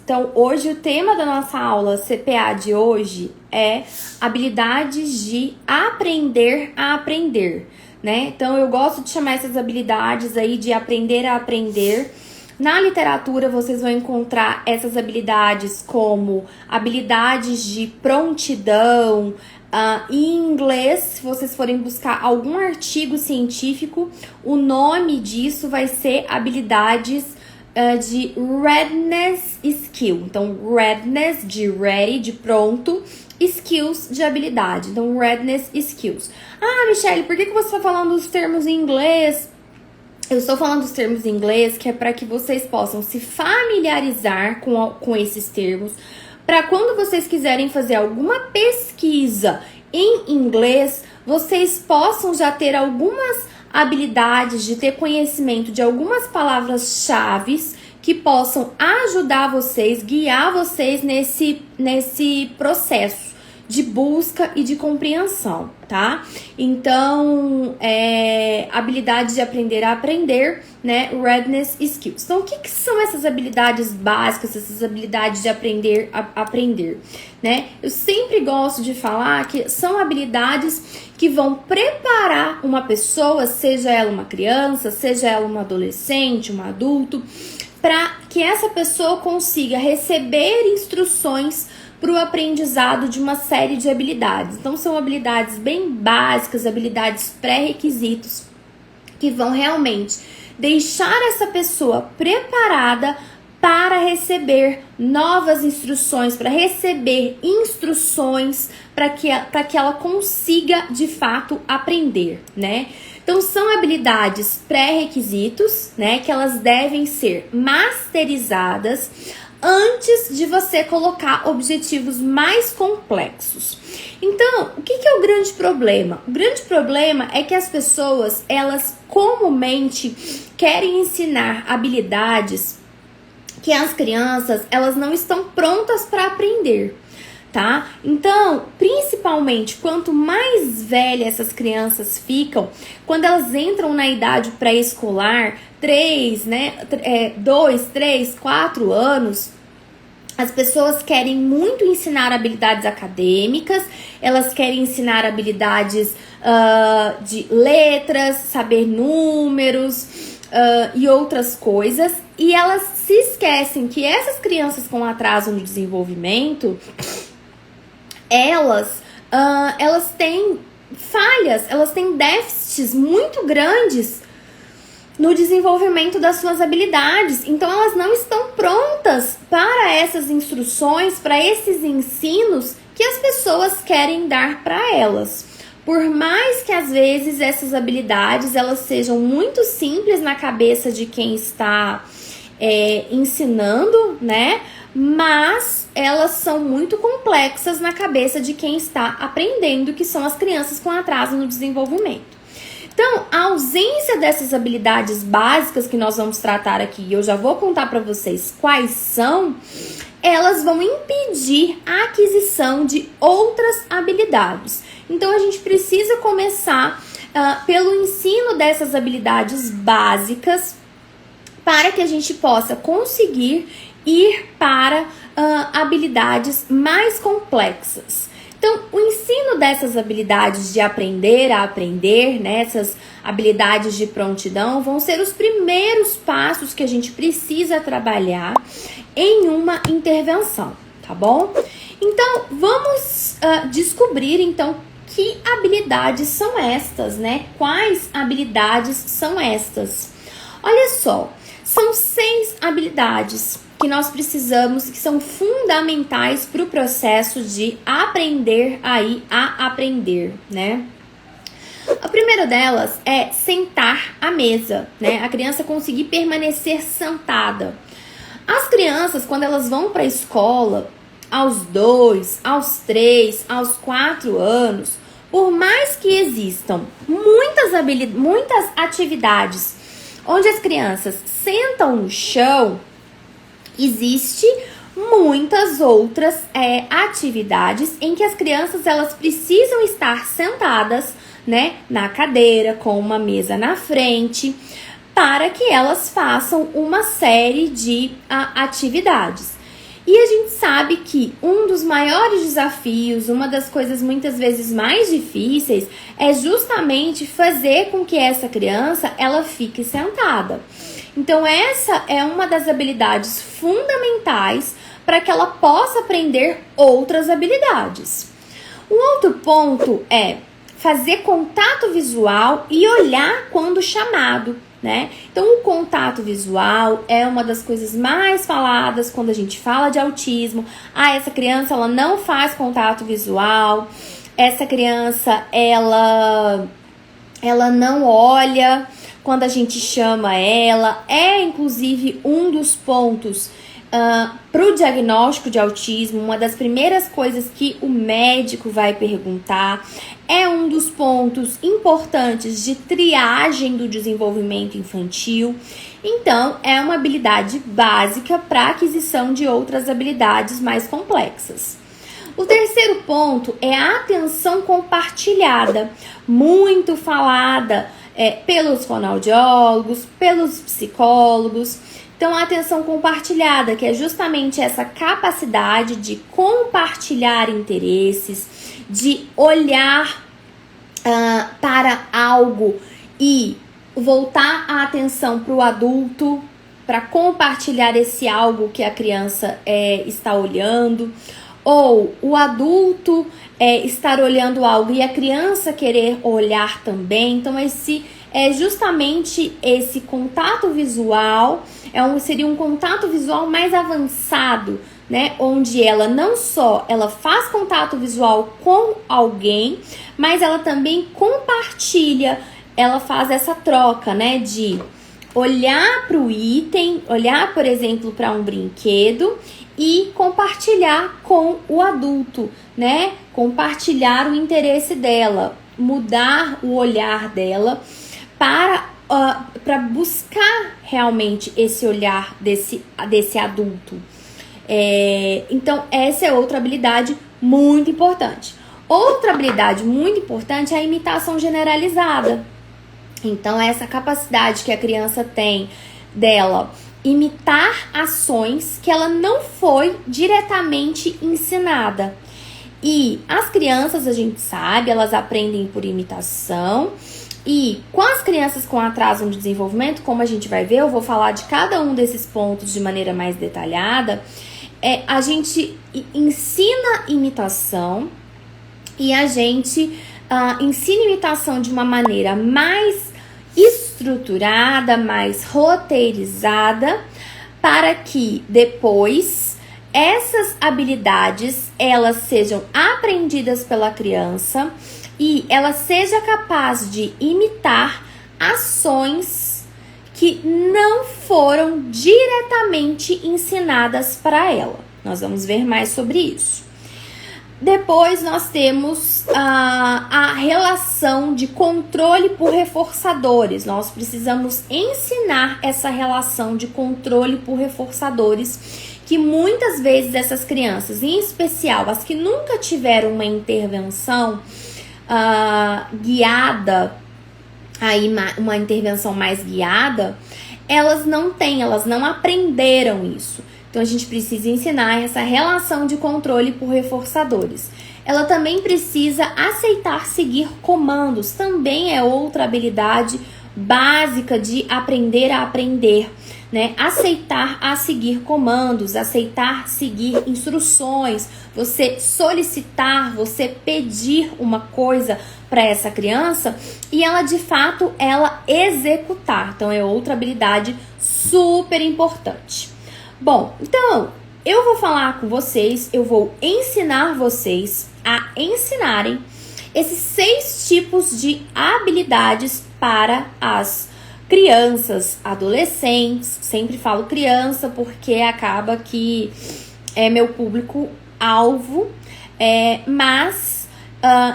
Então, hoje o tema da nossa aula CPA de hoje é habilidades de aprender a aprender, né? Então, eu gosto de chamar essas habilidades aí de aprender a aprender. Na literatura, vocês vão encontrar essas habilidades como habilidades de prontidão. Em inglês, se vocês forem buscar algum artigo científico, o nome disso vai ser habilidades de readiness skill. Então, readiness de ready, de pronto, skills de habilidade. Então, readiness skills. Michelle, por que você está falando os termos em inglês? Eu estou falando dos termos em inglês que é para que vocês possam se familiarizar com esses termos, para quando vocês quiserem fazer alguma pesquisa em inglês, vocês possam já ter algumas habilidades de ter conhecimento de algumas palavras-chave que possam ajudar vocês, guiar vocês nesse processo de busca e de compreensão, tá? Então, habilidade de aprender a aprender, né? Readiness skills. Então, o que são essas habilidades básicas, essas habilidades de aprender a aprender, né? Eu sempre gosto de falar que são habilidades que vão preparar uma pessoa, seja ela uma criança, seja ela um adolescente, um adulto, para que essa pessoa consiga receber instruções para o aprendizado de uma série de habilidades. Então, são habilidades bem básicas, habilidades pré-requisitos, que vão realmente deixar essa pessoa preparada para receber novas instruções, para receber instruções para que ela consiga, de fato, aprender, né? Então, são habilidades pré-requisitos, né? Que elas devem ser masterizadas antes de você colocar objetivos mais complexos. Então, o que é o grande problema? O grande problema é que as pessoas, elas comumente querem ensinar habilidades que as crianças, elas não estão prontas para aprender, tá? Então, principalmente, quanto mais velhas essas crianças ficam, quando elas entram na idade pré-escolar, 2, 3, 4 anos, as pessoas querem muito ensinar habilidades acadêmicas, elas querem ensinar habilidades de letras, saber números e outras coisas, e elas se esquecem que essas crianças com atraso no desenvolvimento, elas têm falhas, elas têm déficits muito grandes no desenvolvimento das suas habilidades. Então, elas não estão prontas para essas instruções, para esses ensinos que as pessoas querem dar para elas. Por mais que, às vezes, essas habilidades elas sejam muito simples na cabeça de quem está ensinando, né? Mas elas são muito complexas na cabeça de quem está aprendendo, que são as crianças com atraso no desenvolvimento. Então, a ausência dessas habilidades básicas que nós vamos tratar aqui, eu já vou contar para vocês quais são, elas vão impedir a aquisição de outras habilidades. Então, a gente precisa começar pelo ensino dessas habilidades básicas para que a gente possa conseguir ir para habilidades mais complexas. Então, o ensino dessas habilidades de aprender a aprender, né, essas habilidades de prontidão, vão ser os primeiros passos que a gente precisa trabalhar em uma intervenção, tá bom? Então, vamos descobrir, então, que habilidades são estas, né? Quais habilidades são estas? Olha só, são 6 habilidades que nós precisamos, que são fundamentais para o processo de aprender a aprender, né? A primeira delas é sentar à mesa, né? A criança conseguir permanecer sentada. As crianças, quando elas vão para a escola, aos 2, aos 3, aos 4 anos, por mais que existam muitas atividades onde as crianças sentam no chão, existe muitas outras atividades em que as crianças elas precisam estar sentadas, né, na cadeira com uma mesa na frente, para que elas façam uma série de atividades. E a gente sabe que um dos maiores desafios, uma das coisas muitas vezes mais difíceis, é justamente fazer com que essa criança ela fique sentada. Então essa é uma das habilidades fundamentais para que ela possa aprender outras habilidades. Um outro ponto é fazer contato visual e olhar quando chamado, né? Então, o contato visual é uma das coisas mais faladas quando a gente fala de autismo. Essa criança, ela não faz contato visual. Essa criança, ela não olha quando a gente chama ela. É, inclusive, um dos pontos para o diagnóstico de autismo, uma das primeiras coisas que o médico vai perguntar, é um dos pontos importantes de triagem do desenvolvimento infantil. Então, é uma habilidade básica para aquisição de outras habilidades mais complexas. O terceiro ponto é a atenção compartilhada, muito falada pelos fonoaudiólogos, pelos psicólogos. Então, a atenção compartilhada, que é justamente essa capacidade de compartilhar interesses, de olhar para algo e voltar a atenção para o adulto, para compartilhar esse algo que a criança está olhando, ou o adulto estar olhando algo e a criança querer olhar também. Então, justamente esse contato visual seria um contato visual mais avançado, né? Onde ela não só ela faz contato visual com alguém, mas ela também compartilha, ela faz essa troca, né? De olhar para o item, olhar, por exemplo, para um brinquedo e compartilhar com o adulto, né? Compartilhar o interesse dela, mudar o olhar dela para buscar realmente esse olhar desse adulto. Então, essa é outra habilidade muito importante. Outra habilidade muito importante é a imitação generalizada. Então, essa capacidade que a criança tem dela imitar ações que ela não foi diretamente ensinada. E as crianças, a gente sabe, elas aprendem por imitação. E com as crianças com atraso de desenvolvimento, como a gente vai ver, eu vou falar de cada um desses pontos de maneira mais detalhada. A gente ensina imitação e a gente ensina imitação de uma maneira mais estruturada, mais roteirizada, para que depois essas habilidades elas sejam aprendidas pela criança e ela seja capaz de imitar ações que não foram diretamente ensinadas para ela. Nós vamos ver mais sobre isso. Depois nós temos a relação de controle por reforçadores. Nós precisamos ensinar essa relação de controle por reforçadores, que muitas vezes essas crianças, em especial as que nunca tiveram uma intervenção guiada, aí uma intervenção mais guiada, elas não aprenderam isso. Então, a gente precisa ensinar essa relação de controle por reforçadores. Ela também precisa aceitar seguir comandos. Também é outra habilidade básica de aprender a aprender, né? Aceitar a seguir comandos, aceitar seguir instruções, você solicitar, você pedir uma coisa para essa criança e ela, de fato, ela executar. Então, é outra habilidade super importante. Bom, então, eu vou falar com vocês, eu vou ensinar vocês a ensinarem esses 6 tipos de habilidades para as crianças, adolescentes. Sempre falo criança porque acaba que é meu público-alvo, mas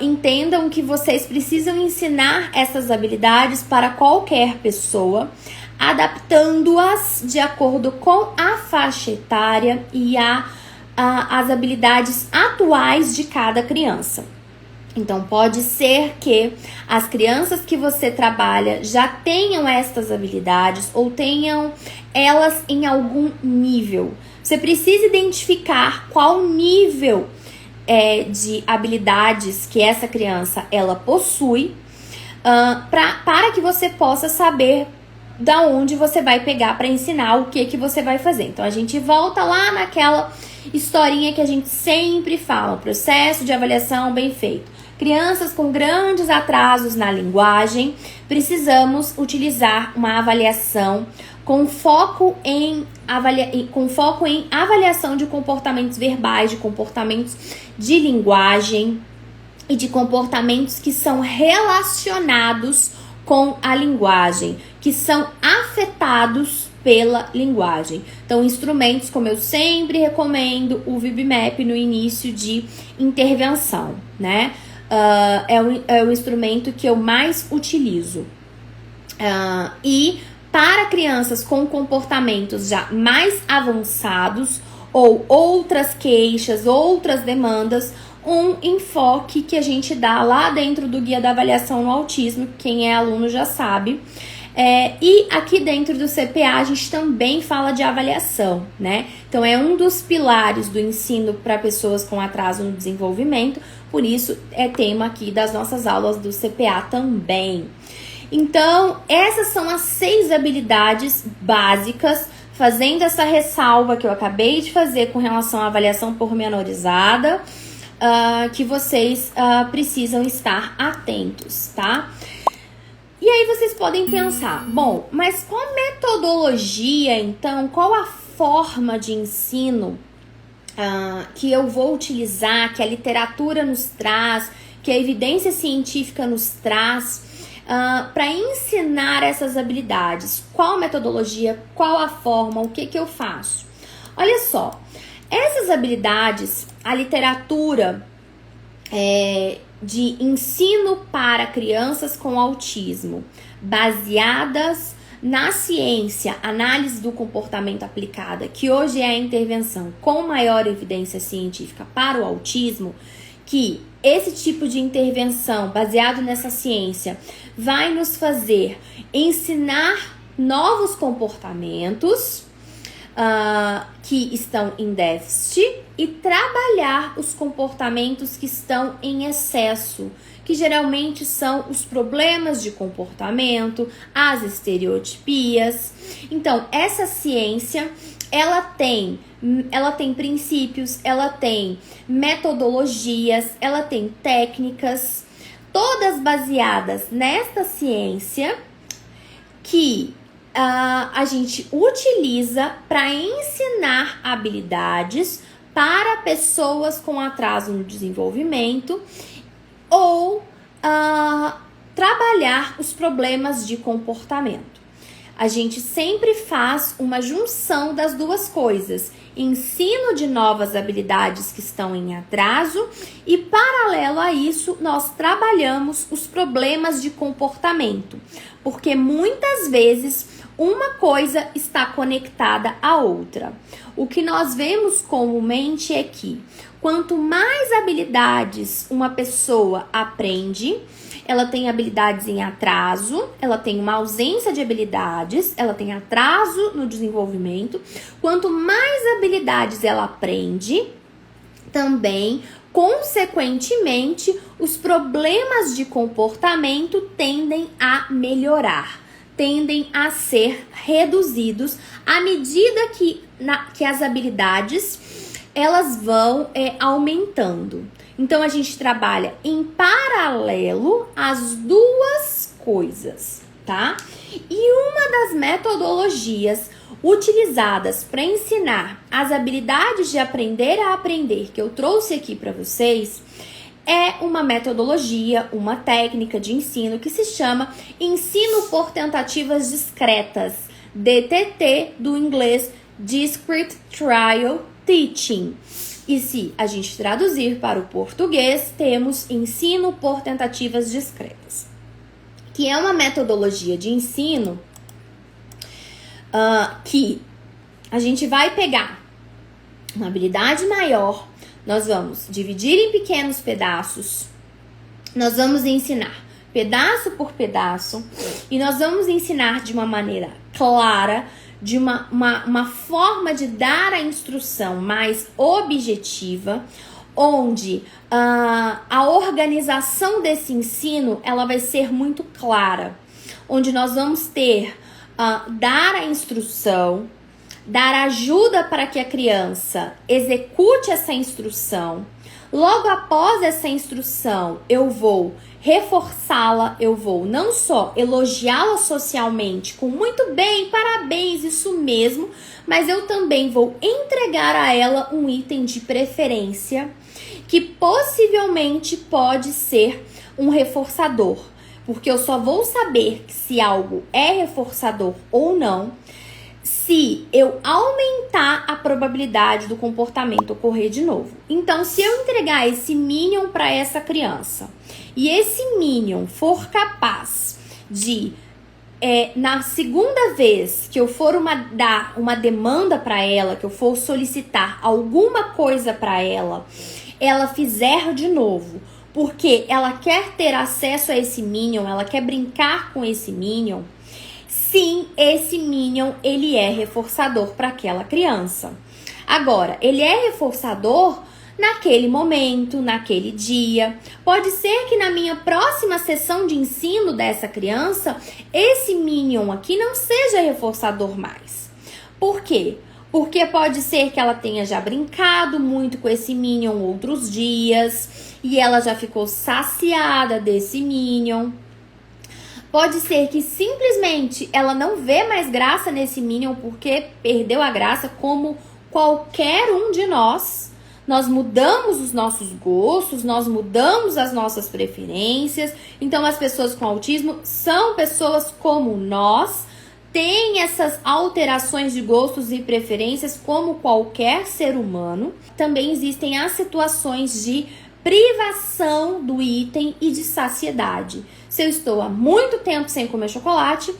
entendam que vocês precisam ensinar essas habilidades para qualquer pessoa, adaptando-as de acordo com a faixa etária e as habilidades atuais de cada criança. Então, pode ser que as crianças que você trabalha já tenham estas habilidades ou tenham elas em algum nível, Você precisa identificar qual nível de habilidades que essa criança ela possui, para que você possa saber da onde você vai pegar para ensinar o que você vai fazer. Então a gente volta lá naquela historinha que a gente sempre fala, processo de avaliação bem feito. Crianças com grandes atrasos na linguagem, precisamos utilizar uma avaliação com foco em avaliação de comportamentos verbais, de comportamentos de linguagem e de comportamentos que são relacionados com a linguagem, que são afetados pela linguagem. Então, instrumentos, como eu sempre recomendo, o VibMap no início de intervenção, né? É o instrumento que eu mais utilizo. E para crianças com comportamentos já mais avançados ou outras queixas, outras demandas, um enfoque que a gente dá lá dentro do Guia da Avaliação no Autismo, quem é aluno já sabe. E aqui dentro do CPA a gente também fala de avaliação, né? Então é um dos pilares do ensino para pessoas com atraso no desenvolvimento, por isso é tema aqui das nossas aulas do CPA também. Então, essas são as 6 habilidades básicas, fazendo essa ressalva que eu acabei de fazer com relação à avaliação pormenorizada, que vocês precisam estar atentos, tá? E aí vocês podem pensar, bom, mas qual metodologia, então, qual a forma de ensino que eu vou utilizar, que a literatura nos traz, que a evidência científica nos traz, para ensinar essas habilidades? Qual metodologia, qual a forma, o que eu faço? Olha só, essas habilidades, a literatura de ensino para crianças com autismo, baseadas na ciência, análise do comportamento aplicada, que hoje é a intervenção com maior evidência científica para o autismo, que esse tipo de intervenção baseado nessa ciência vai nos fazer ensinar novos comportamentos que estão em déficit e trabalhar os comportamentos que estão em excesso, que geralmente são os problemas de comportamento, as estereotipias. Então, essa ciência, ela tem princípios, ela tem metodologias, ela tem técnicas, todas baseadas nesta ciência que a gente utiliza para ensinar habilidades para pessoas com atraso no desenvolvimento ou trabalhar os problemas de comportamento. A gente sempre faz uma junção das duas coisas, ensino de novas habilidades que estão em atraso e, paralelo a isso, nós trabalhamos os problemas de comportamento, porque muitas vezes uma coisa está conectada à outra. O que nós vemos comumente é que quanto mais habilidades uma pessoa aprende, ela tem habilidades em atraso, ela tem uma ausência de habilidades, ela tem atraso no desenvolvimento. Quanto mais habilidades ela aprende, também, consequentemente, os problemas de comportamento tendem a melhorar, tendem a ser reduzidos à medida que as habilidades elas vão aumentando. Então, a gente trabalha em paralelo as duas coisas, tá? E uma das metodologias utilizadas para ensinar as habilidades de aprender a aprender que eu trouxe aqui para vocês é uma metodologia, uma técnica de ensino que se chama Ensino por Tentativas Discretas, DTT, do inglês Discrete Trial Teaching. E se a gente traduzir para o português, temos ensino por tentativas discretas, que é uma metodologia de ensino que a gente vai pegar uma habilidade maior, nós vamos dividir em pequenos pedaços, nós vamos ensinar pedaço por pedaço e nós vamos ensinar de uma maneira clara, de uma forma de dar a instrução mais objetiva, onde a organização desse ensino ela vai ser muito clara, onde nós vamos ter dar a instrução, dar ajuda para que a criança execute essa instrução. Logo após essa instrução, eu vou reforçá-la, eu vou não só elogiá-la socialmente com muito bem, parabéns, isso mesmo, mas eu também vou entregar a ela um item de preferência que possivelmente pode ser um reforçador, porque eu só vou saber se algo é reforçador ou não se eu aumentar a probabilidade do comportamento ocorrer de novo. Então, se eu entregar esse Minion para essa criança e esse Minion for capaz de, na segunda vez que eu for dar uma demanda para ela, que eu for solicitar alguma coisa para ela, ela fizer de novo, porque ela quer ter acesso a esse Minion, ela quer brincar com esse Minion, sim, esse Minion, ele é reforçador para aquela criança. Agora, ele é reforçador naquele momento, naquele dia. Pode ser que na minha próxima sessão de ensino dessa criança, esse Minion aqui não seja reforçador mais. Por quê? Porque pode ser que ela tenha já brincado muito com esse Minion outros dias e ela já ficou saciada desse Minion. Pode ser que simplesmente ela não vê mais graça nesse Minion porque perdeu a graça, como qualquer um de nós. Nós mudamos os nossos gostos, nós mudamos as nossas preferências. Então, as pessoas com autismo são pessoas como nós, têm essas alterações de gostos e preferências como qualquer ser humano. Também existem as situações de privação do item e de saciedade. Se eu estou há muito tempo sem comer chocolate,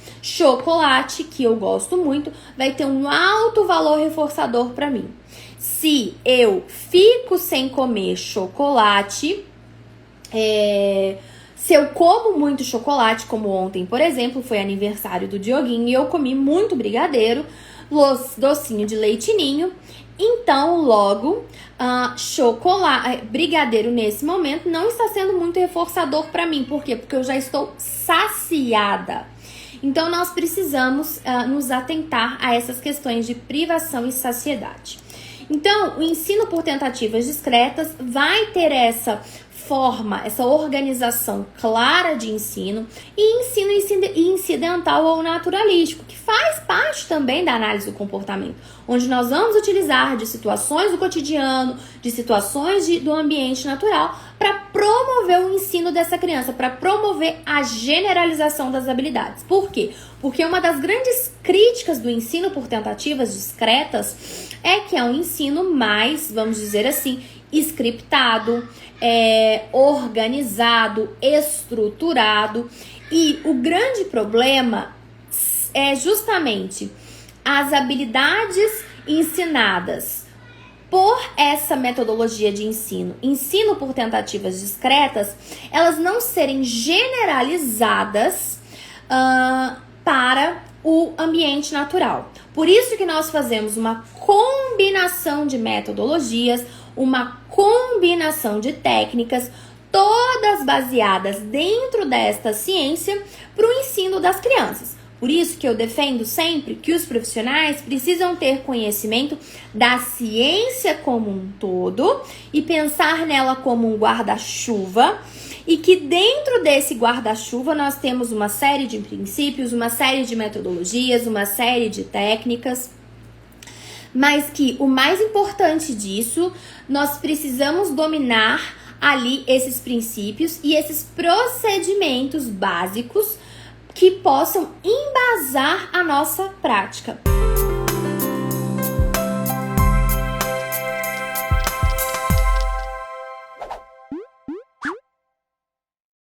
que eu gosto muito, vai ter um alto valor reforçador para mim. Se eu fico sem comer chocolate, se eu como muito chocolate, como ontem, por exemplo, foi aniversário do Dioguinho e eu comi muito brigadeiro, docinho de leite ninho, então logo brigadeiro nesse momento não está sendo muito reforçador para mim. Por quê? Porque eu já estou saciada. Então nós precisamos nos atentar a essas questões de privação e saciedade. Então, o ensino por tentativas discretas vai ter essa forma, essa organização clara de ensino e ensino incidental ou naturalístico, que faz parte também da análise do comportamento, onde nós vamos utilizar de situações do cotidiano, de situações do ambiente natural para promover o ensino dessa criança, para promover a generalização das habilidades. Por quê? Porque uma das grandes críticas do ensino por tentativas discretas é que é um ensino mais, vamos dizer assim, scriptado, organizado, estruturado. E o grande problema é justamente as habilidades ensinadas por essa metodologia de ensino por tentativas discretas, elas não serem generalizadas para o ambiente natural. Por isso que nós fazemos uma combinação de metodologias, uma combinação de técnicas, todas baseadas dentro desta ciência para o ensino das crianças. Por isso que eu defendo sempre que os profissionais precisam ter conhecimento da ciência como um todo e pensar nela como um guarda-chuva, e que dentro desse guarda-chuva nós temos uma série de princípios, uma série de metodologias, uma série de técnicas, mas que o mais importante disso, nós precisamos dominar ali esses princípios e esses procedimentos básicos que possam embasar a nossa prática.